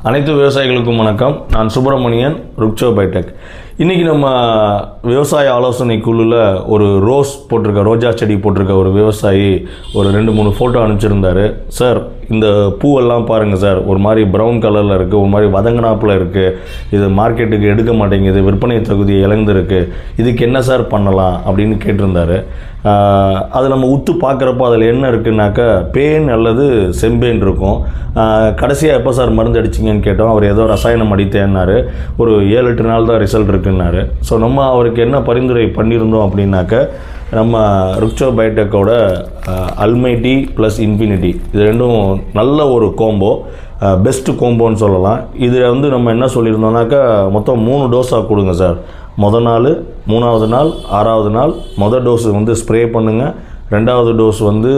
அனைத்து விவசாயிகளுக்கும் வணக்கம். நான் சுப்பிரமணியன், ருக்சோ பைடெக். இன்றைக்கி நம்ம விவசாய ஆலோசனை குழுவில் ஒரு ரோஜா செடி போட்டிருக்க ஒரு விவசாயி ஒரு 2-3 ஃபோட்டோ அனுப்பிச்சிருந்தார். சார், இந்த பூவெல்லாம் பாருங்கள் சார், ஒரு மாதிரி ப்ரௌன் கலரில் இருக்குது, ஒரு மாதிரி வதங்கனாப்பில் இருக்குது, இது மார்க்கெட்டுக்கு எடுக்க மாட்டேங்குது, விற்பனை தகுதியை இழந்துருக்கு, இதுக்கு என்ன சார் பண்ணலாம் அப்படின்னு கேட்டிருந்தார். அது நம்ம உத்து பார்க்குறப்போ அதில் என்ன இருக்குன்னாக்கா பேன் அல்லது செம்பேன் இருக்கும். கடைசியாக எப்போ சார் மருந்து அடிச்சிங்கன்னு கேட்டோம். அவர் ஏதோ ரசாயனம் அடித்தேன்னாரு. ஒரு 7-8 நாள் தான் ரிசல்ட் இருக்குன்னாரு. ஸோ நம்ம அவருக்கு என்ன பரிந்துரை பண்ணியிருந்தோம் அப்படின்னாக்க, நம்ம ருக்சோ பைடெக்கோட அல்மைட்டி ப்ளஸ் இன்ஃபினிட்டி, இது ரெண்டும் நல்ல ஒரு கோம்போ, பெஸ்ட்டு கோம்போன்னு சொல்லலாம். இதில் வந்து நம்ம என்ன சொல்லியிருந்தோம்னாக்கா, மொத்தம் 3 டோஸாக கொடுங்க சார். மொதல் நாள், 3வது நாள், 6வது நாள் மொதல் டோஸு வந்து ஸ்ப்ரே பண்ணுங்கள். 2வது டோஸ் வந்து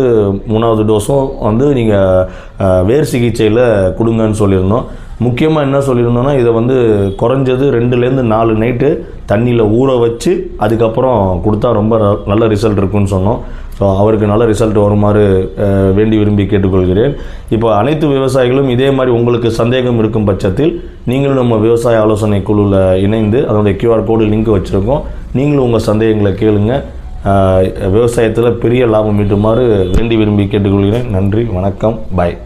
3வது டோஸும் வந்து நீங்கள் வேர் சிகிச்சையில் கொடுங்கன்னு சொல்லியிருந்தோம். முக்கியமாக என்ன சொல்லியிருந்தோன்னா, இதை வந்து குறைஞ்சது 2-4 நைட்டு தண்ணியில் ஊற வச்சு அதுக்கப்புறம் கொடுத்தா ரொம்ப நல்ல ரிசல்ட் இருக்குன்னு சொன்னோம். ஸோ அவருக்கு நல்ல ரிசல்ட் வருமாறு வேண்டி விரும்பி கேட்டுக்கொள்கிறேன். இப்போ அனைத்து விவசாயிகளும் இதே மாதிரி உங்களுக்கு சந்தேகம் இருக்கும் பட்சத்தில் நீங்களும் நம்ம விவசாய ஆலோசனை குழுவில் இணைந்து அதனுடைய QR கோடு லிங்க் வச்சுருக்கோம். நீங்களும் உங்கள் சந்தேகங்களை கேளுங்க. விவசாயத்தில் பெரிய லாபம் ஈட்டுமாறு வேண்டி விரும்பி கேட்டுக்கொள்கிறேன். நன்றி, வணக்கம், பாய்.